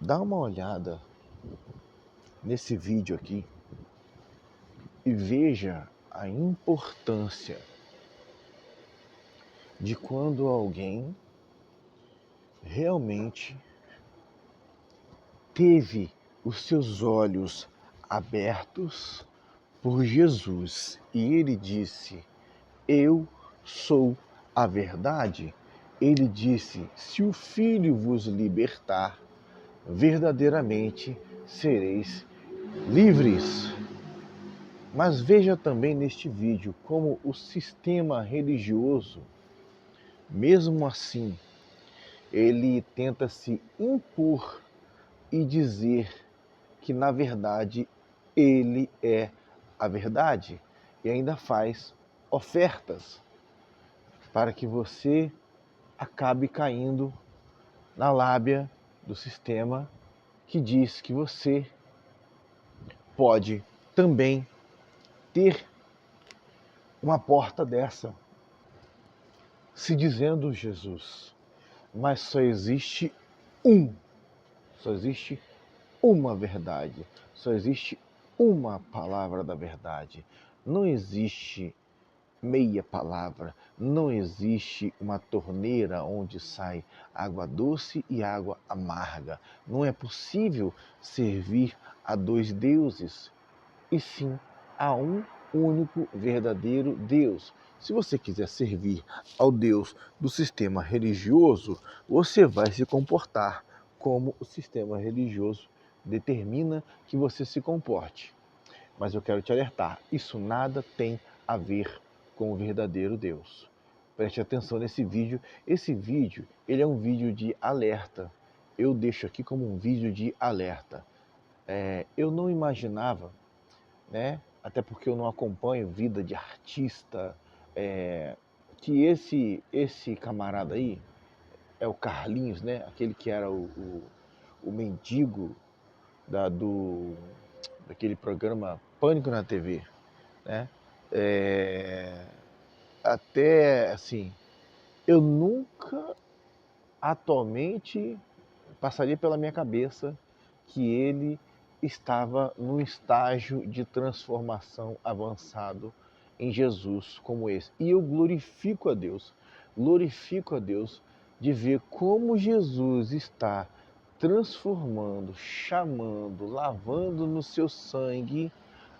Dá uma olhada nesse vídeo aqui e veja a importância de quando alguém realmente teve os seus olhos abertos por Jesus e ele disse: Eu sou a verdade. Ele disse: Se o Filho vos libertar, verdadeiramente sereis livres. Mas veja também neste vídeo como o sistema religioso, mesmo assim, ele tenta se impor e dizer que na verdade ele é a verdade e ainda faz ofertas para que você acabe caindo na lábia do sistema que diz que você pode também ter uma porta dessa, se dizendo Jesus. Mas um, só existe uma verdade, só existe uma palavra da verdade. Não existe meia palavra, não existe uma torneira onde sai água doce e água amarga. Não é possível servir a dois deuses, e sim a um único verdadeiro Deus. Se você quiser servir ao Deus do sistema religioso, você vai se comportar como o sistema religioso determina que você se comporte. Mas eu quero te alertar, isso nada tem a ver com o verdadeiro Deus. Preste atenção nesse vídeo. Esse vídeo, ele é um vídeo de alerta. Eu deixo aqui como um vídeo de alerta. Eu não imaginava, né? Até porque eu não acompanho vida de artista, que esse camarada aí é o Carlinhos, né? Aquele que era o mendigo daquele programa Pânico na TV, né? É, até assim, eu nunca atualmente passaria pela minha cabeça que ele estava num estágio de transformação avançado em Jesus como esse. E eu glorifico a Deus de ver como Jesus está transformando, chamando, lavando no seu sangue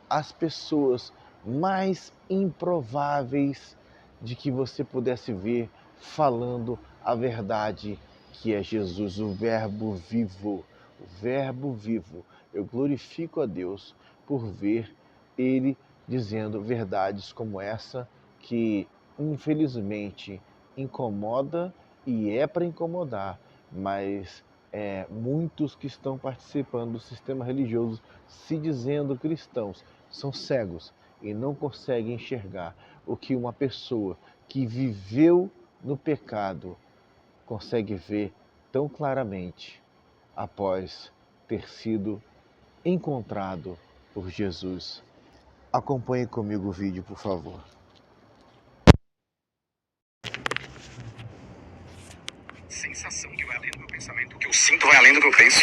as pessoas mais improváveis de que você pudesse ver falando a verdade, que é Jesus, o Verbo vivo. O Verbo vivo. Eu glorifico a Deus por ver Ele dizendo verdades como essa, que infelizmente incomoda e é para incomodar, mas muitos que estão participando do sistema religioso se dizendo cristãos são cegos e não conseguem enxergar o que uma pessoa que viveu no pecado consegue ver tão claramente após ter sido encontrado por Jesus. Acompanhe comigo o vídeo, por favor. Sensação que vai além do meu pensamento, o que eu sinto vai além do que eu penso.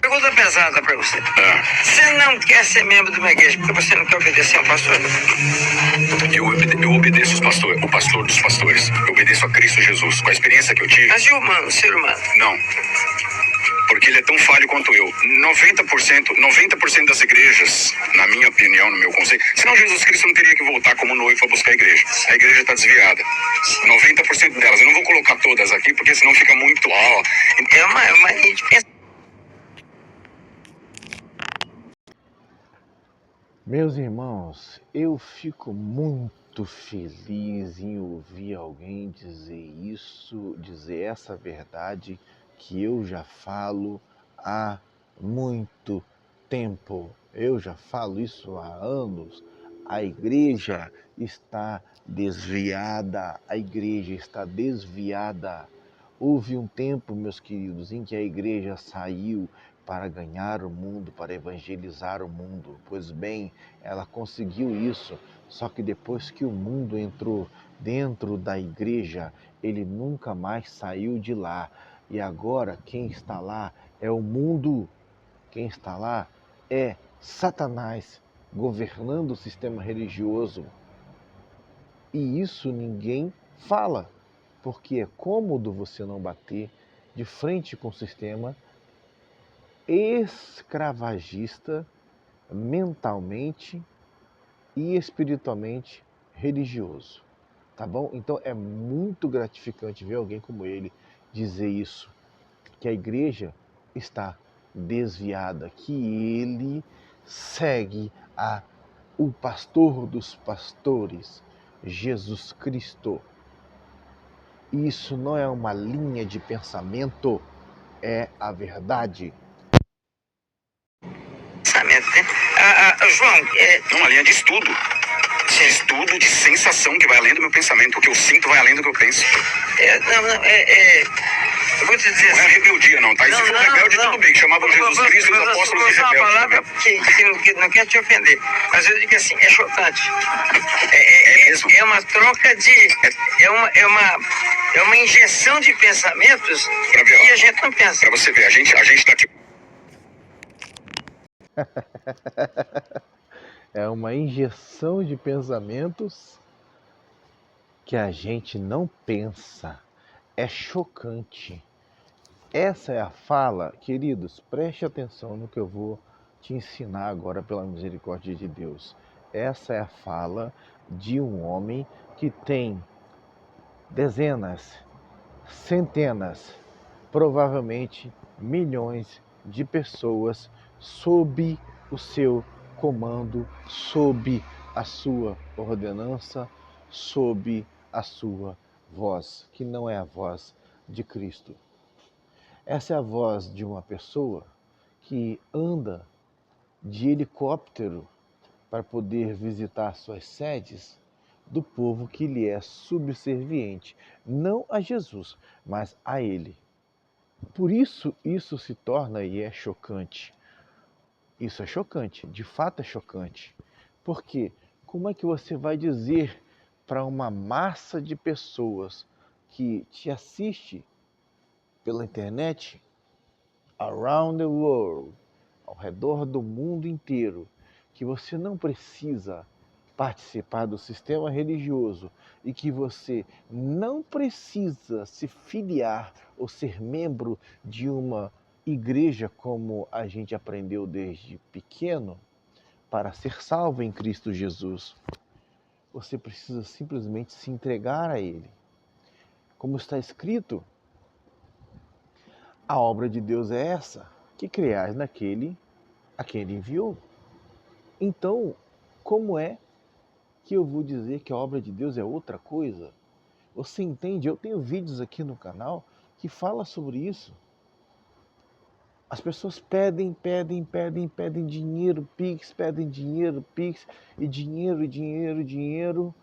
Pergunta pesada pra você. Você não quer ser membro de uma igreja porque você não quer obedecer ao pastor? Eu obedeço o pastor dos pastores. Eu obedeço a Cristo Jesus, com a experiência que eu tive. Mas e o humano, o ser humano? Não. Porque ele é tão falho quanto eu. 90% das igrejas, na minha opinião, no meu conceito, senão Jesus Cristo não teria que voltar como noivo para buscar a igreja. A igreja está desviada. 90% delas. Eu não vou colocar todas aqui, porque senão fica muito... A gente pensa... Meus irmãos, eu fico muito feliz em ouvir alguém dizer isso, dizer essa verdade que eu já falo há muito tempo. Eu já falo isso há anos. A igreja está desviada, a igreja está desviada. Houve um tempo, meus queridos, em que a igreja saiu para ganhar o mundo, para evangelizar o mundo. Pois bem, ela conseguiu isso, só que depois que o mundo entrou dentro da igreja, ele nunca mais saiu de lá. E agora quem está lá é o mundo. Quem está lá é Satanás governando o sistema religioso. E isso ninguém fala, porque é cômodo você não bater de frente com o sistema escravagista, mentalmente e espiritualmente religioso. Tá bom? Então é muito gratificante ver alguém como ele dizer isso, que a igreja está desviada, que ele segue o pastor dos pastores, Jesus Cristo. Isso não é uma linha de pensamento, é a verdade. Pensamento, né? João, é uma linha de estudo. De estudo, de sensação que vai além do meu pensamento. O que eu sinto vai além do que eu penso. Eu vou te dizer. Não é rebeldia, não, tá? E se for rebelde, tudo bem. Chamavam Jesus Cristo e os apóstolos de rebelde. Vou usar uma palavra que não quer te ofender. Mas eu digo assim, é chocante. Mesmo? É uma troca de... É uma injeção de pensamentos que a gente não pensa. Pra você ver, a gente tá aqui... É uma injeção de pensamentos que a gente não pensa. É chocante. Essa é a fala, queridos, preste atenção no que eu vou te ensinar agora pela misericórdia de Deus. Essa é a fala de um homem que tem dezenas, centenas, provavelmente milhões de pessoas sob o seu comando, sob a sua ordenança, sob a sua voz, que não é a voz de Cristo. Essa é a voz de uma pessoa que anda de helicóptero para poder visitar suas sedes do povo que lhe é subserviente, não a Jesus, mas a ele. Por isso, isso se torna e é chocante. Isso é chocante, de fato é chocante. Porque como é que você vai dizer para uma massa de pessoas que te assiste pela internet, around the world, ao redor do mundo inteiro, que você não precisa participar do sistema religioso e que você não precisa se filiar ou ser membro de uma igreja como a gente aprendeu desde pequeno para ser salvo em Cristo Jesus. Você precisa simplesmente se entregar a Ele. Como está escrito, a obra de Deus é essa, que criais naquele a quem Ele enviou. Então, como é que eu vou dizer que a obra de Deus é outra coisa? Você entende? Eu tenho vídeos aqui no canal que falam sobre isso. As pessoas pedem dinheiro, Pix, pedem dinheiro, Pix, e dinheiro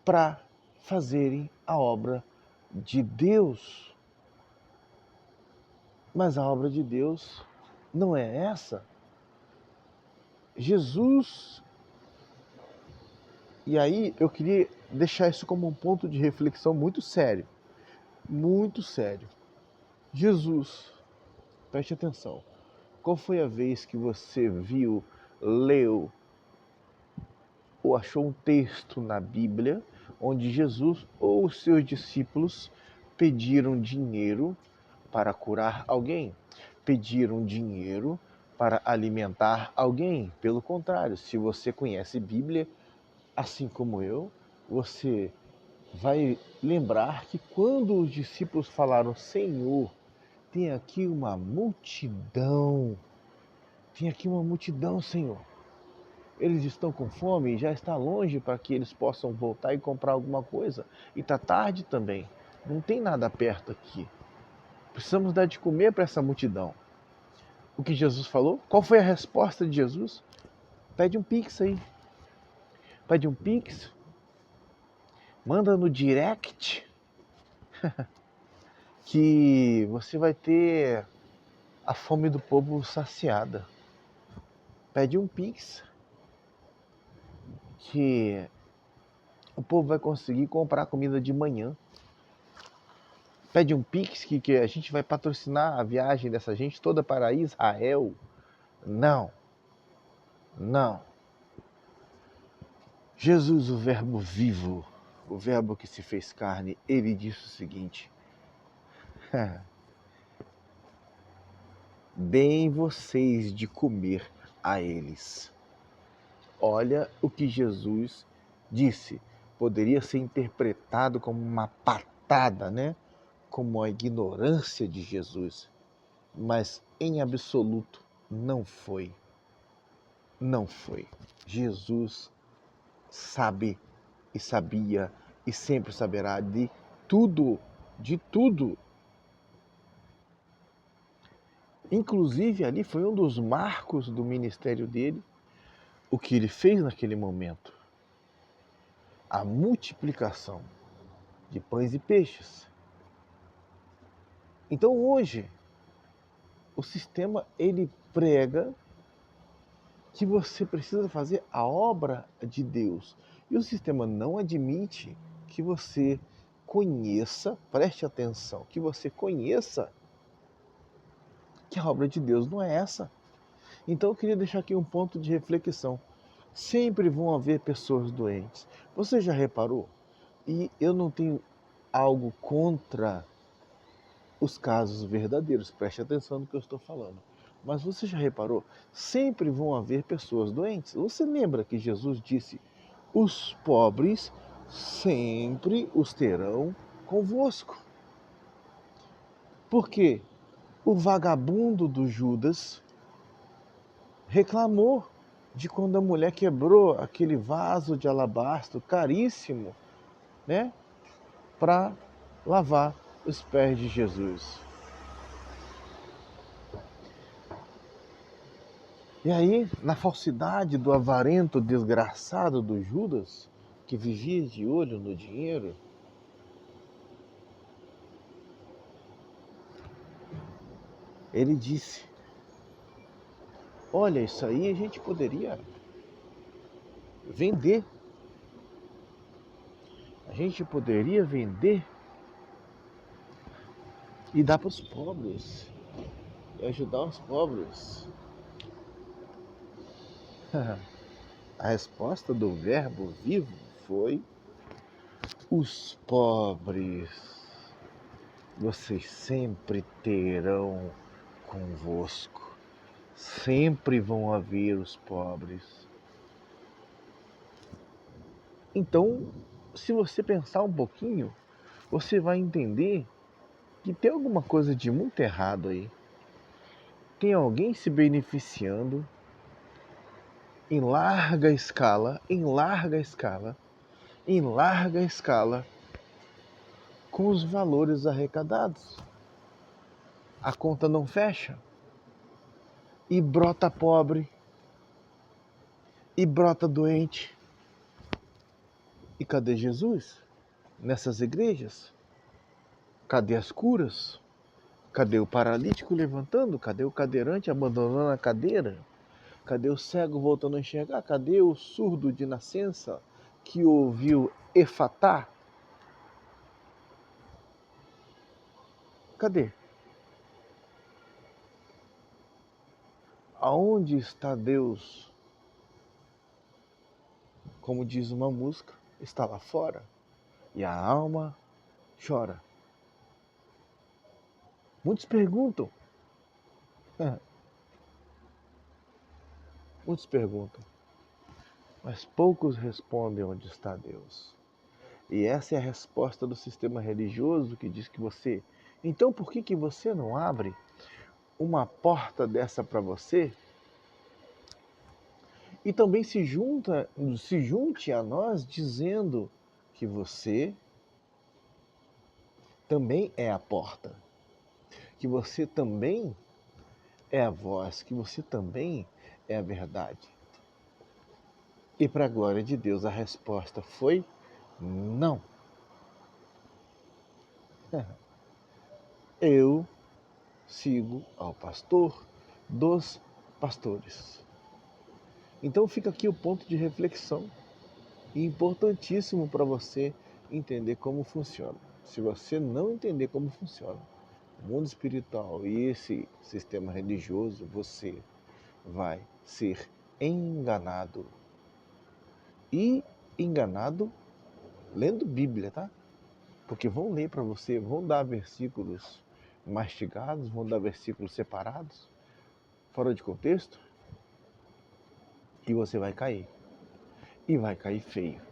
para fazerem a obra de Deus. Mas a obra de Deus não é essa. Jesus. E aí eu queria deixar isso como um ponto de reflexão muito sério. Muito sério. Jesus, preste atenção. Qual foi a vez que você viu, leu ou achou um texto na Bíblia onde Jesus ou os seus discípulos pediram dinheiro para curar alguém? Pediram dinheiro para alimentar alguém? Pelo contrário, se você conhece Bíblia, assim como eu, você vai lembrar que quando os discípulos falaram: Senhor, tem aqui uma multidão, Senhor. Eles estão com fome e já está longe para que eles possam voltar e comprar alguma coisa. E está tarde também. Não tem nada perto aqui. Precisamos dar de comer para essa multidão. O que Jesus falou? Qual foi a resposta de Jesus? Pede um Pix aí. Pede um Pix. Manda no direct que você vai ter a fome do povo saciada. Pede um Pix que o povo vai conseguir comprar comida de manhã. Pede um Pix que a gente vai patrocinar a viagem dessa gente toda para Israel. Não, não. Jesus, o verbo vivo, o verbo que se fez carne, ele disse o seguinte: deem vocês de comer a eles. Olha o que Jesus disse. Poderia ser interpretado como uma patada, né? Como a ignorância de Jesus. Mas em absoluto não foi. Não foi. Jesus sabe e sabia e sempre saberá de tudo, de tudo. Inclusive ali foi um dos marcos do ministério dele, o que ele fez naquele momento. A multiplicação de pães e peixes. Então hoje, o sistema ele prega que você precisa fazer a obra de Deus. E o sistema não admite que você conheça, preste atenção, que você conheça que a obra de Deus não é essa. Então eu queria deixar aqui um ponto de reflexão. Sempre vão haver pessoas doentes. Você já reparou? E eu não tenho algo contra os casos verdadeiros, preste atenção no que eu estou falando. Mas você já reparou? Sempre vão haver pessoas doentes. Você lembra que Jesus disse: os pobres sempre os terão convosco. Porque o vagabundo do Judas reclamou de quando a mulher quebrou aquele vaso de alabastro caríssimo, né, para lavar os pés de Jesus. E aí, na falsidade do avarento desgraçado do Judas, que vivia de olho no dinheiro, ele disse: olha, isso aí a gente poderia vender. A gente poderia vender e dar para os pobres, e ajudar os pobres. A resposta do verbo vivo foi: os pobres vocês sempre terão convosco. Sempre vão haver os pobres. Então, se você pensar um pouquinho, você vai entender que tem alguma coisa de muito errado aí. Tem alguém se beneficiando em larga escala, com os valores arrecadados. A conta não fecha. E brota pobre. E brota doente. E cadê Jesus? Nessas igrejas? Cadê as curas? Cadê o paralítico levantando? Cadê o cadeirante abandonando a cadeira? Cadê o cego voltando a enxergar? Cadê o surdo de nascença que ouviu Efatá? Cadê? Aonde está Deus? Como diz uma música, está lá fora e a alma chora. Muitos perguntam. Muitos perguntam. Mas poucos respondem onde está Deus. E essa é a resposta do sistema religioso que diz que você... Então por que você não abre uma porta dessa para você? E também se junte a nós dizendo que você também é a porta. Que você também é a voz, que você também é a verdade. E para a glória de Deus, a resposta foi não. Eu sigo ao pastor dos pastores. Então fica aqui o ponto de reflexão, e importantíssimo para você entender como funciona. Se você não entender como funciona o mundo espiritual e esse sistema religioso, você vai ser enganado. E enganado lendo Bíblia, tá? Porque vão ler para você, vão dar versículos mastigados, vão dar versículos separados, fora de contexto, e você vai cair. E vai cair feio.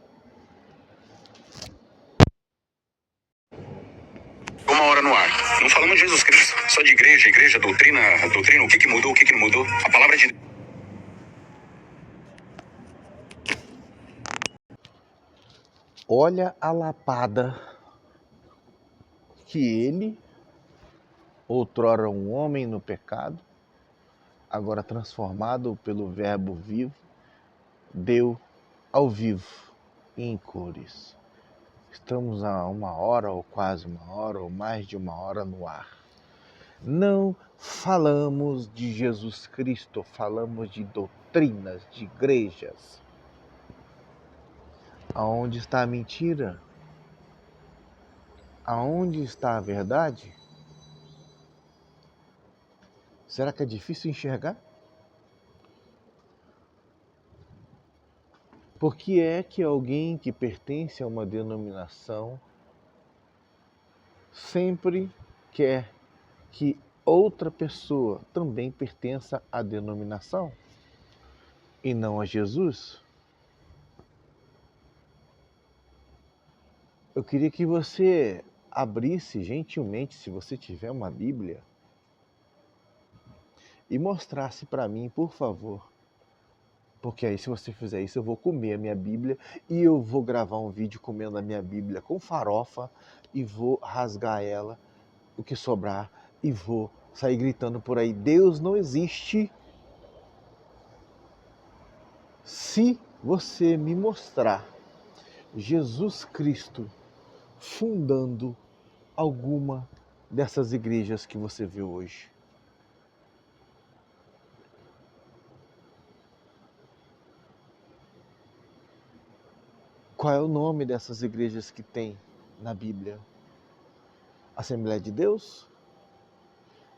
Uma hora no ar. Não falamos de Jesus Cristo, só de igreja, doutrina, o que mudou, o que não mudou. A palavra de Deus. Olha a lapada que ele, outrora um homem no pecado, agora transformado pelo Verbo vivo, deu ao vivo e em cores. Estamos a 1 hora, ou quase 1 hora, ou mais de 1 hora no ar. Não falamos de Jesus Cristo, falamos de doutrinas, de igrejas. Aonde está a mentira? Aonde está a verdade? Será que é difícil enxergar? Por que é que alguém que pertence a uma denominação sempre quer que outra pessoa também pertença à denominação e não a Jesus? Eu queria que você abrisse gentilmente, se você tiver uma Bíblia, e mostrasse para mim, por favor. Porque aí, se você fizer isso, eu vou comer a minha Bíblia e eu vou gravar um vídeo comendo a minha Bíblia com farofa e vou rasgar ela, o que sobrar, e vou sair gritando por aí: Deus não existe. Se você me mostrar Jesus Cristo fundando alguma dessas igrejas que você vê hoje. Qual é o nome dessas igrejas que tem na Bíblia? Assembleia de Deus?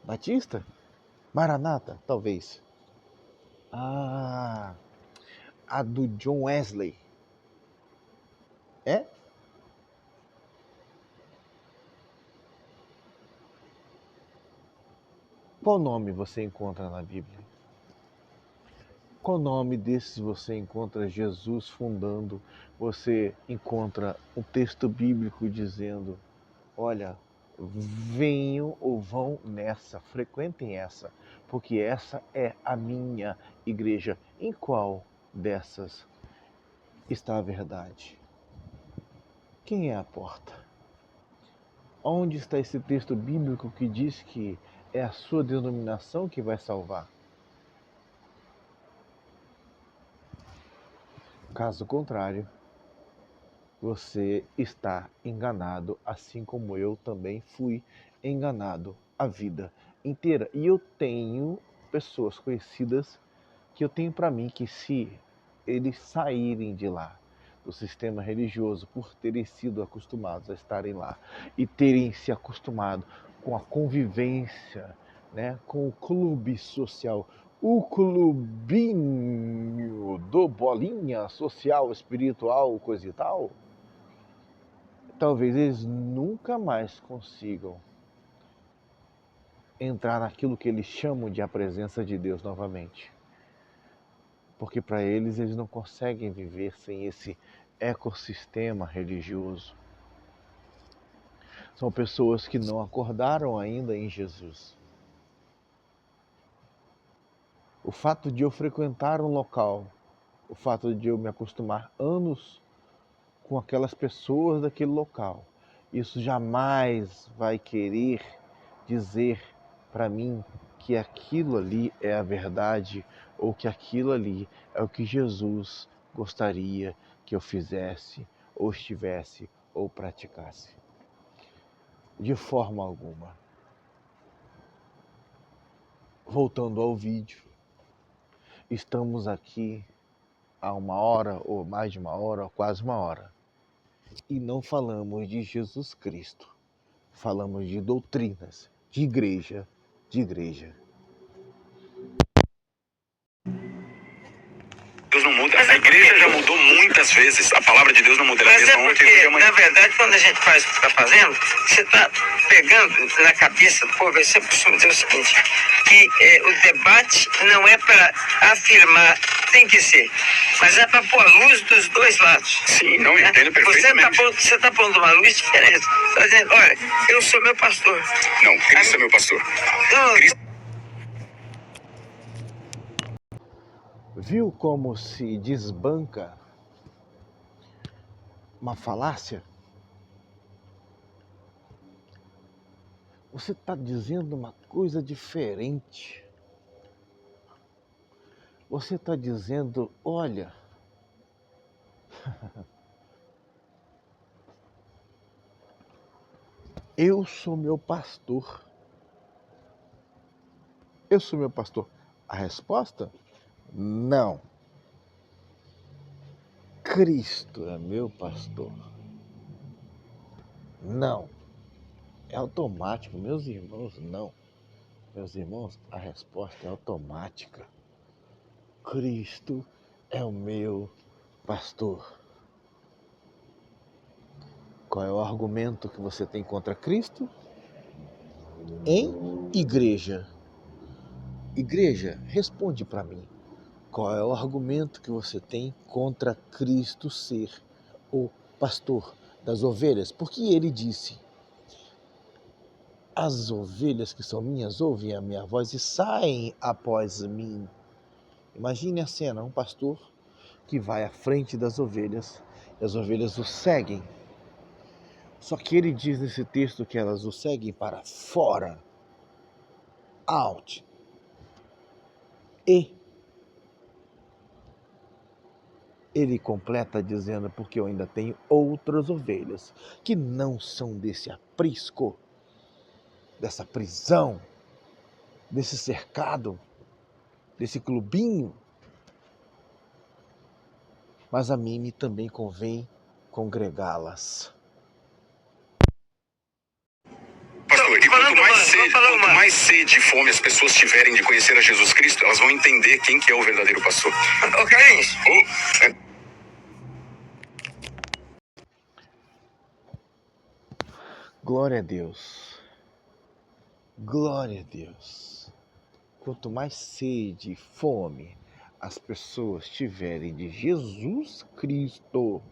Batista? Maranata? Talvez. Ah, a do John Wesley. É? Qual nome você encontra na Bíblia? Qual nome desses você encontra Jesus fundando? Você encontra um texto bíblico dizendo: olha, venham ou vão nessa, frequentem essa, porque essa é a minha igreja. Em qual dessas está a verdade? Quem é a porta? Onde está esse texto bíblico que diz que é a sua denominação que vai salvar? Caso contrário, você está enganado, assim como eu também fui enganado a vida inteira. E eu tenho pessoas conhecidas que eu tenho para mim que, se eles saírem de lá, do sistema religioso, por terem sido acostumados a estarem lá e terem se acostumado com a convivência, né, com o clube social, o clubinho do bolinha social, espiritual, coisa e tal, talvez eles nunca mais consigam entrar naquilo que eles chamam de a presença de Deus novamente. Porque para eles não conseguem viver sem esse ecossistema religioso. São pessoas que não acordaram ainda em Jesus. O fato de eu frequentar um local, o fato de eu me acostumar anos com aquelas pessoas daquele local, isso jamais vai querer dizer para mim que aquilo ali é a verdade ou que aquilo ali é o que Jesus gostaria que eu fizesse ou estivesse ou praticasse. De forma alguma. Voltando ao vídeo, estamos aqui há 1 hora, ou mais de 1 hora, ou quase 1 hora. e não falamos de Jesus Cristo. Falamos de doutrinas, de igreja, de igreja. Deus não muda. A igreja já mudou muitas vezes. A palavra de Deus não muda. Mas é porque, na verdade, quando a gente faz o que está fazendo, você está pegando na cabeça do povo. Eu sempre costumo dizer o seguinte, que o debate não é para afirmar, tem que ser, mas é para pôr a luz dos dois lados. Sim, não entendo perfeitamente. Você está pondo uma luz diferente. Está dizendo, olha, eu sou meu pastor. Não, Cristo é meu pastor. Cristo... Viu como se desbanca uma falácia? Você está dizendo uma coisa diferente. Você está dizendo, olha, eu sou meu pastor. Eu sou meu pastor. A resposta? Não. Cristo é meu pastor. Não. É automático, meus irmãos, não. Meus irmãos, a resposta é automática. Cristo é o meu pastor. Qual é o argumento que você tem contra Cristo? Em igreja. Igreja, responde para mim. Qual é o argumento que você tem contra Cristo ser o pastor das ovelhas? Porque ele disse, as ovelhas que são minhas ouvem a minha voz e saem após mim. Imagine a cena, um pastor que vai à frente das ovelhas e as ovelhas o seguem. Só que ele diz nesse texto que elas o seguem para fora, out. E ele completa dizendo, porque eu ainda tenho outras ovelhas que não são desse aprisco, dessa prisão, desse cercado, desse clubinho. Mas a mim me também convém congregá-las. Pastor, e quanto mais sede e fome as pessoas tiverem de conhecer a Jesus Cristo, elas vão entender quem que é o verdadeiro pastor. Ô, Carlinhos. Glória a Deus. Glória a Deus. Quanto mais sede e fome as pessoas tiverem de Jesus Cristo,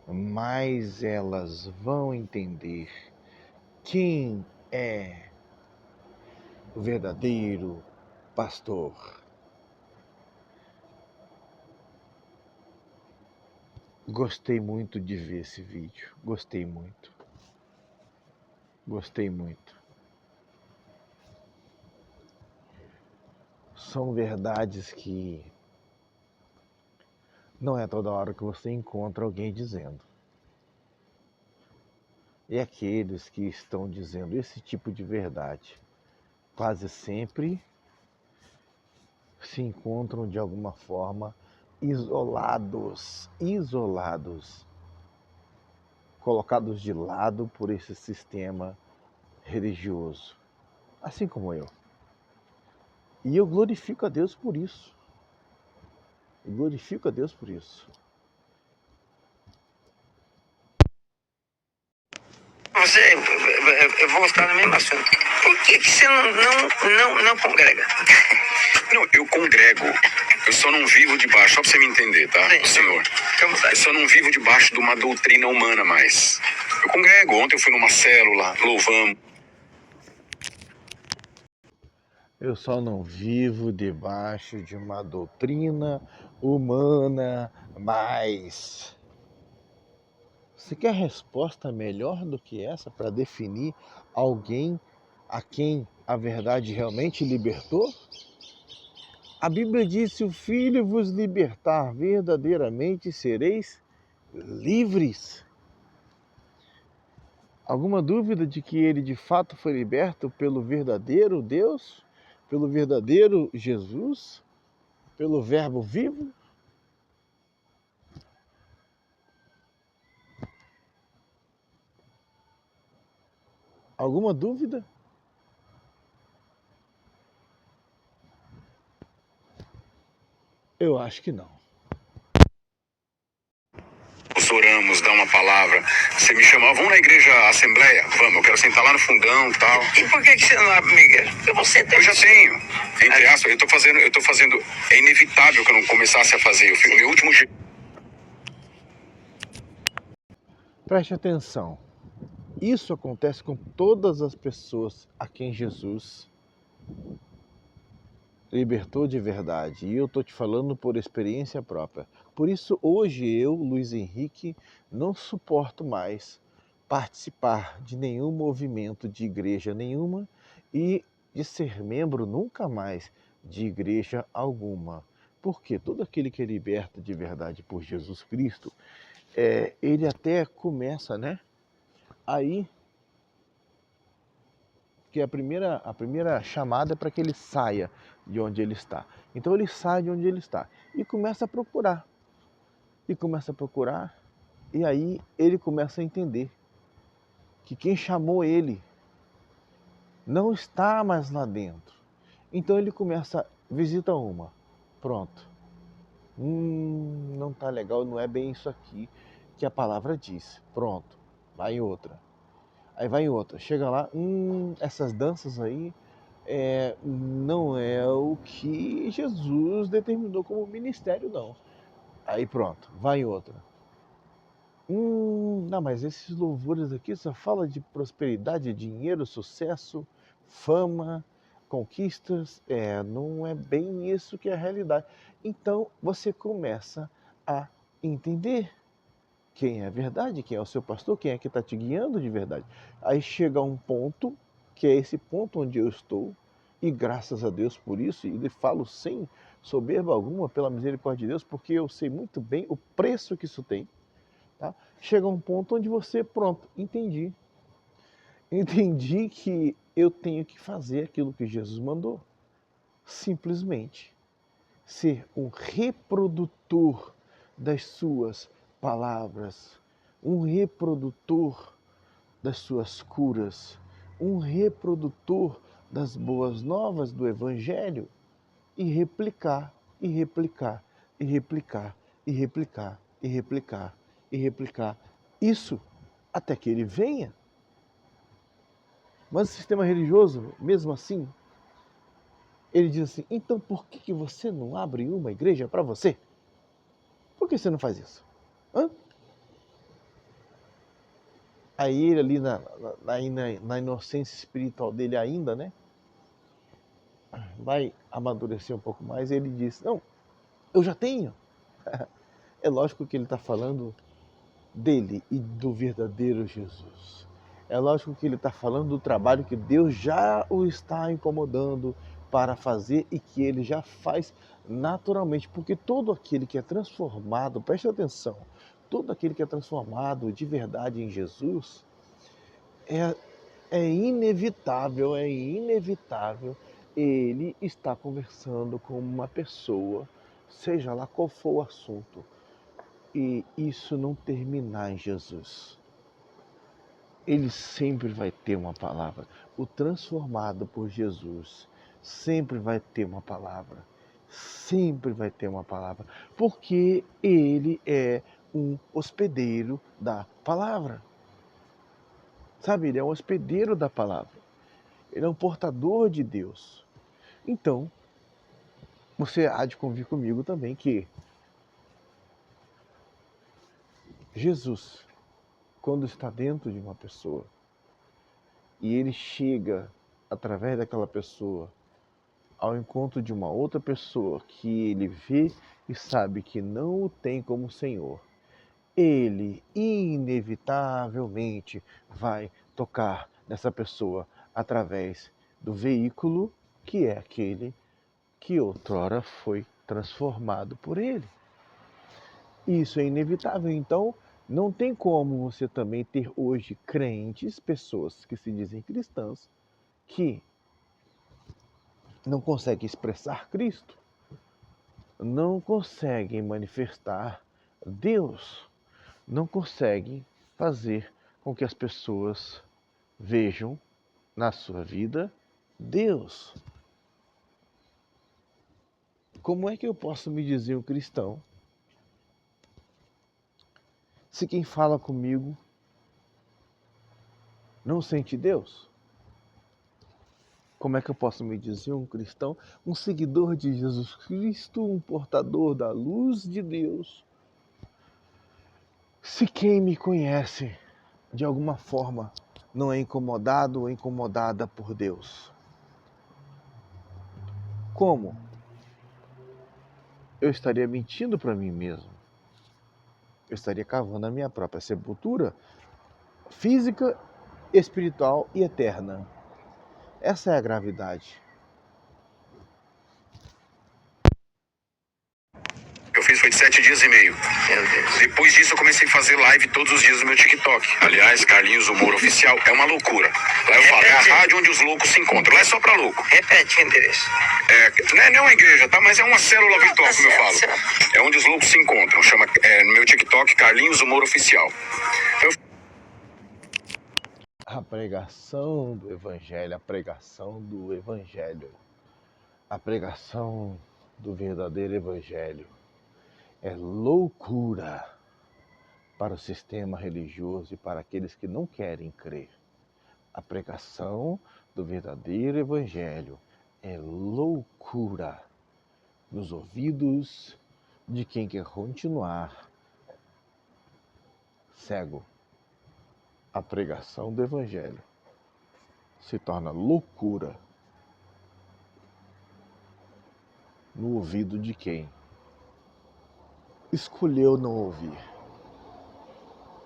mais elas vão entender quem é o verdadeiro pastor. Gostei muito de ver esse vídeo. Gostei muito. Gostei muito. São verdades que não é toda hora que você encontra alguém dizendo. E aqueles que estão dizendo esse tipo de verdade, quase sempre se encontram de alguma forma isolados, colocados de lado por esse sistema religioso, assim como eu. E eu glorifico a Deus por isso. Eu glorifico a Deus por isso. Eu vou voltar no mesmo assunto. Por que você não congrega? Não, eu congrego. Eu só não vivo debaixo, só pra você me entender, tá, sim, senhor? Eu só não vivo debaixo de uma doutrina humana mais. Eu congrego. Ontem eu fui numa célula, louvamos. Eu só não vivo debaixo de uma doutrina humana mais. Você quer resposta melhor do que essa para definir alguém a quem a verdade realmente libertou? A Bíblia diz, se o Filho vos libertar, verdadeiramente sereis livres. Alguma dúvida de que ele de fato foi liberto pelo verdadeiro Deus? Pelo verdadeiro Jesus? Pelo Verbo vivo? Alguma dúvida? Eu acho que não. Nós oramos, dá uma palavra. Você me chama, vamos na igreja Assembleia? Vamos, eu quero sentar lá no fundão e tal. E por que você não abre uma igreja? Porque você tem. Eu já tenho. Entre aspas, eu tô fazendo. É inevitável que eu não começasse a fazer. Meu último jeito. Preste atenção. Isso acontece com todas as pessoas a quem Jesus libertou de verdade. E eu estou te falando por experiência própria. Por isso, hoje eu, Luiz Henrique, não suporto mais participar de nenhum movimento de igreja nenhuma e de ser membro nunca mais de igreja alguma. Porque todo aquele que é liberto de verdade por Jesus Cristo, ele até começa, né? Aí que a primeira chamada é para que ele saia de onde ele está. Então ele sai de onde ele está e começa a procurar. E começa a procurar, e aí ele começa a entender que quem chamou ele não está mais lá dentro. Então ele começa, visita uma, pronto. Não tá legal, não é bem isso aqui que a palavra diz. Pronto, vai em outra. Aí vai em outra. Chega lá, essas danças aí não é o que Jesus determinou como ministério, não. Aí pronto, vai em outra. Não, mas esses louvores aqui só fala de prosperidade, dinheiro, sucesso, fama, conquistas. Não é bem isso que é a realidade. Então você começa a entender quem é a verdade, quem é o seu pastor, quem é que está te guiando de verdade. Aí chega um ponto, que é esse ponto onde eu estou, e graças a Deus por isso, e lhe falo sem soberba alguma, pela misericórdia de Deus, porque eu sei muito bem o preço que isso tem. Tá? Chega um ponto onde você, pronto, entendi. Entendi que eu tenho que fazer aquilo que Jesus mandou. Simplesmente ser um reprodutor das suas palavras, um reprodutor das suas curas, um reprodutor das boas novas do Evangelho e replicar, e replicar, e replicar, e replicar, e replicar, e replicar isso até que ele venha. Mas o sistema religioso, mesmo assim, ele diz assim, então por que você não abre uma igreja para você? Por que você não faz isso? Hã? Aí ele ali na inocência espiritual dele ainda, né? Vai amadurecer um pouco mais e ele diz, não, eu já tenho. É lógico que ele está falando dele e do verdadeiro Jesus. É lógico que ele está falando do trabalho que Deus já o está incomodando para fazer e que ele já faz naturalmente, porque todo aquele que é transformado, preste atenção, todo aquele que é transformado de verdade em Jesus, é, é inevitável ele está conversando com uma pessoa, seja lá qual for o assunto, e isso não terminar em Jesus. Ele sempre vai ter uma palavra. O transformado por Jesus sempre vai ter uma palavra. Sempre vai ter uma palavra. Porque ele é um hospedeiro da palavra. Sabe, ele é um hospedeiro da palavra. Ele é um portador de Deus. Então, você há de convir comigo também que Jesus, quando está dentro de uma pessoa, e ele chega através daquela pessoa ao encontro de uma outra pessoa que ele vê e sabe que não o tem como Senhor, ele inevitavelmente vai tocar nessa pessoa através do veículo que é aquele que outrora foi transformado por ele. Isso é inevitável, então não tem como você também ter hoje crentes, pessoas que se dizem cristãs, que não conseguem expressar Cristo, não conseguem manifestar Deus, não conseguem fazer com que as pessoas vejam na sua vida Deus. Como é que eu posso me dizer um cristão se quem fala comigo não sente Deus? Como é que eu posso me dizer um cristão, um seguidor de Jesus Cristo, um portador da luz de Deus, se quem me conhece, de alguma forma, não é incomodado ou incomodada por Deus? Como? Eu estaria mentindo para mim mesmo. Eu estaria cavando a minha própria sepultura física, espiritual e eterna. Essa é a gravidade. Eu fiz foi de 7 dias e meio. Meu Deus. Depois disso eu comecei a fazer live todos os dias no meu TikTok. Aliás, Carlinhos Humor Oficial é uma loucura. Lá eu falo, é a rádio onde os loucos se encontram. Lá é só pra louco. Repete o endereço. Não é uma igreja, tá? Mas é uma célula virtual, como eu falo. É onde os loucos se encontram. Chama no meu TikTok Carlinhos Humor Oficial. A pregação do Evangelho, a pregação do Evangelho, a pregação do verdadeiro Evangelho é loucura para o sistema religioso e para aqueles que não querem crer. A pregação do verdadeiro Evangelho é loucura nos ouvidos de quem quer continuar cego. A pregação do Evangelho se torna loucura no ouvido de quem escolheu não ouvir,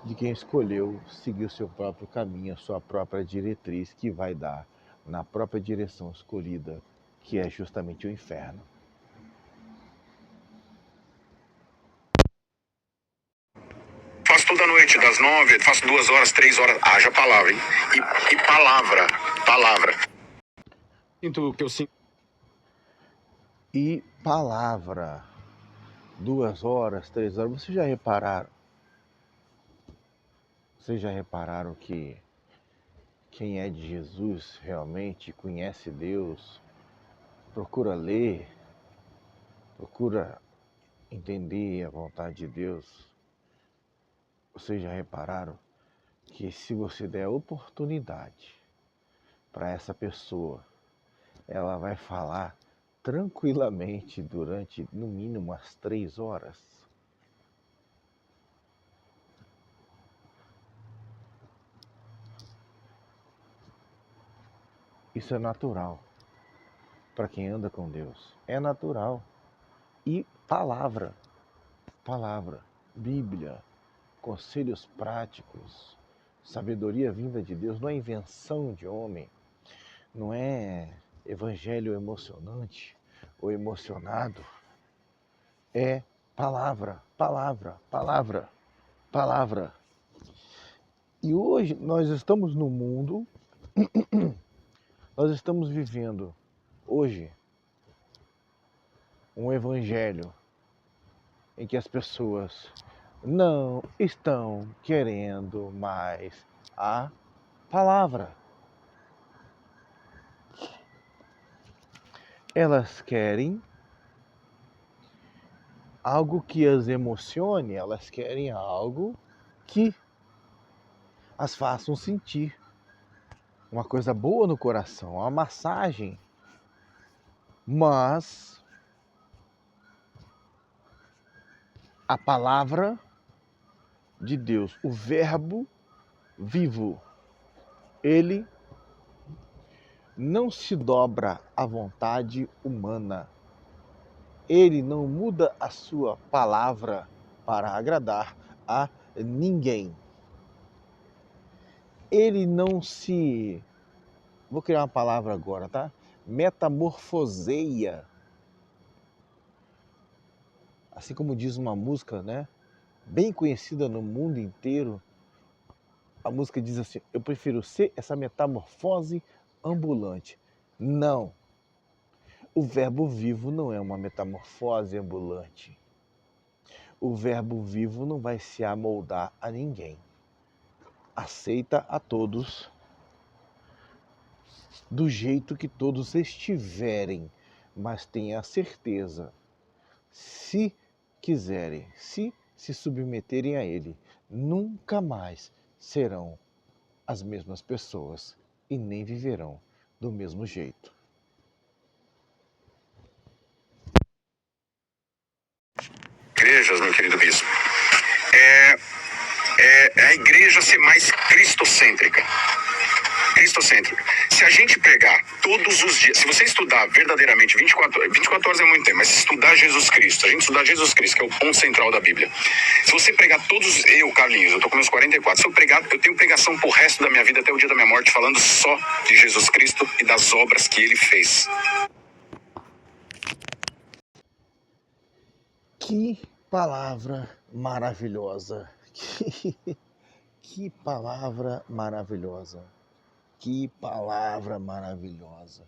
de quem escolheu seguir o seu próprio caminho, a sua própria diretriz, que vai dar na própria direção escolhida, que é justamente o inferno. Faço toda noite, das 9, faço 2 horas, 3 horas. Haja palavra, hein? E palavra. Então, o que eu sinto. E palavra, 2 horas, 3 horas, vocês já repararam? Vocês já repararam que quem é de Jesus realmente conhece Deus, procura ler, procura entender a vontade de Deus? Vocês já repararam que se você der oportunidade para essa pessoa, ela vai falar tranquilamente durante no mínimo umas 3 horas? Isso é natural para quem anda com Deus. É natural. E palavra, Bíblia, conselhos práticos, sabedoria vinda de Deus, não é invenção de homem, não é evangelho emocionante ou emocionado, é palavra. E hoje nós estamos no mundo, nós estamos vivendo hoje um evangelho em que as pessoas não estão querendo mais a palavra. Elas querem algo que as emocione, elas querem algo que as façam sentir uma coisa boa no coração, uma massagem. Mas a palavra de Deus, o verbo vivo, ele não se dobra à vontade humana. Ele não muda a sua palavra para agradar a ninguém. Ele não se... Vou criar uma palavra agora, tá? Metamorfoseia. Assim como diz uma música, né? Bem conhecida no mundo inteiro. A música diz assim: eu prefiro ser essa metamorfose ambulante. Não. O verbo vivo não é uma metamorfose ambulante. O verbo vivo não vai se amoldar a ninguém. Aceita a todos, do jeito que todos estiverem, mas tenha a certeza, se quiserem, se submeterem a Ele, nunca mais serão as mesmas pessoas e nem viverão do mesmo jeito. Igrejas, meu querido bispo, é a igreja ser mais cristocêntrica. Cristocêntrica. Se a gente pregar todos os dias, se você estudar verdadeiramente 24 horas é muito tempo, mas se estudar Jesus Cristo, a gente estudar Jesus Cristo, que é o ponto central da Bíblia. Se você pregar todos, Carlinhos, eu tô com meus 44, se eu pregar, eu tenho pregação pro resto da minha vida até o dia da minha morte falando só de Jesus Cristo e das obras que ele fez. Que palavra maravilhosa! Que palavra maravilhosa! Que palavra maravilhosa!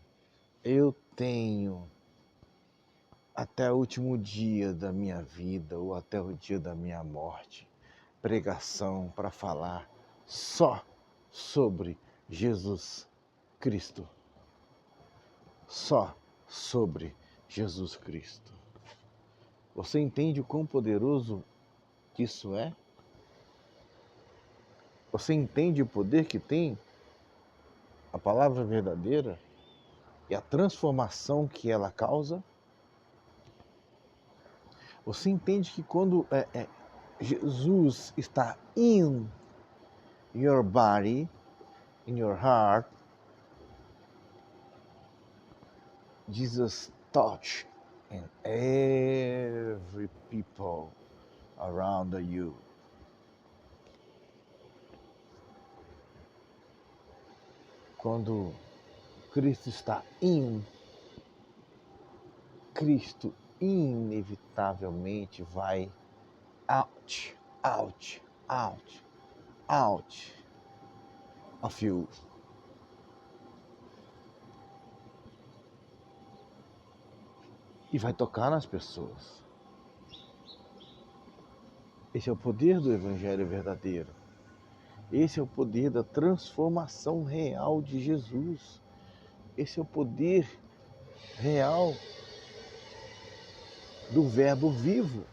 Eu tenho até o último dia da minha vida ou até o dia da minha morte pregação para falar só sobre Jesus Cristo. Só sobre Jesus Cristo. Você entende o quão poderoso isso é? Você entende o poder que tem a palavra verdadeira e a transformação que ela causa? Você entende que quando Jesus está in your body, in your heart, Jesus touch in every people around you. Quando Cristo está in, Cristo inevitavelmente vai out, out, out, out of you. E vai tocar nas pessoas. Esse é o poder do Evangelho verdadeiro. Esse é o poder da transformação real de Jesus. Esse é o poder real do Verbo vivo.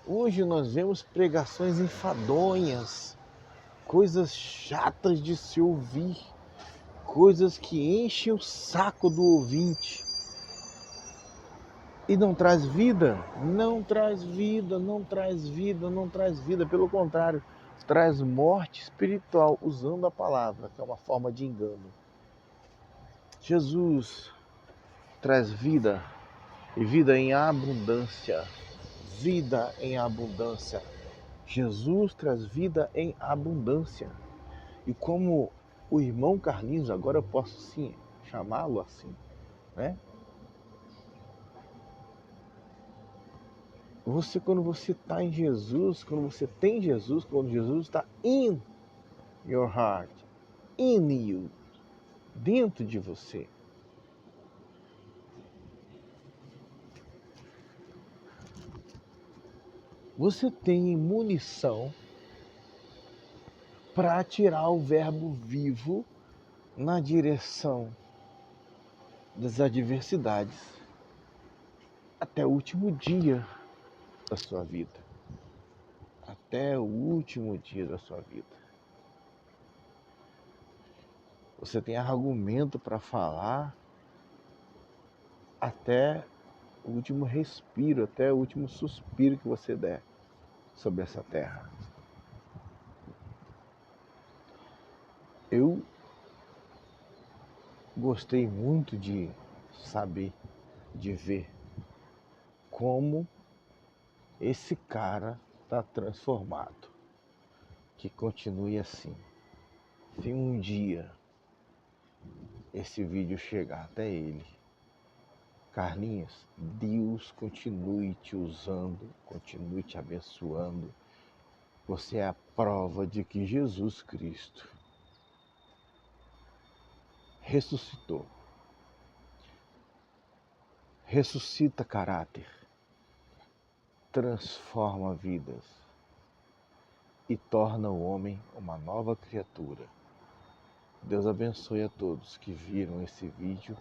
Hoje nós vemos pregações enfadonhas, coisas chatas de se ouvir, coisas que enchem o saco do ouvinte. E não traz vida, não traz vida, não traz vida, não traz vida. Pelo contrário, traz morte espiritual, usando a palavra, que é uma forma de engano. Jesus traz vida, e vida em abundância. Vida em abundância. Jesus traz vida em abundância. E como o irmão Carlinhos, agora eu posso sim chamá-lo assim, né? Quando você está em Jesus, quando você tem Jesus, quando Jesus está in your heart, in you, dentro de você, você tem munição para atirar o verbo vivo na direção das adversidades até o último dia da sua vida. Até o último dia da sua vida. Você tem argumento para falar até o último respiro, até o último suspiro que você der sobre essa terra. Eu gostei muito de saber, de ver como esse cara está transformado. Que continue assim. Se um dia esse vídeo chegar até ele, Carlinhos, Deus continue te usando, continue te abençoando. Você é a prova de que Jesus Cristo ressuscitou. Ressuscita caráter, transforma vidas e torna o homem uma nova criatura. Deus abençoe a todos que viram esse vídeo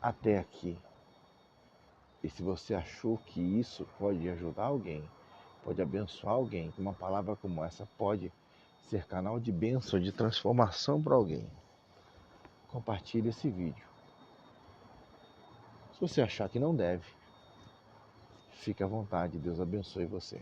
até aqui. E se você achou que isso pode ajudar alguém, pode abençoar alguém, que uma palavra como essa pode ser canal de bênção, de transformação para alguém, compartilhe esse vídeo. Se você achar que não deve, fique à vontade. Deus abençoe você.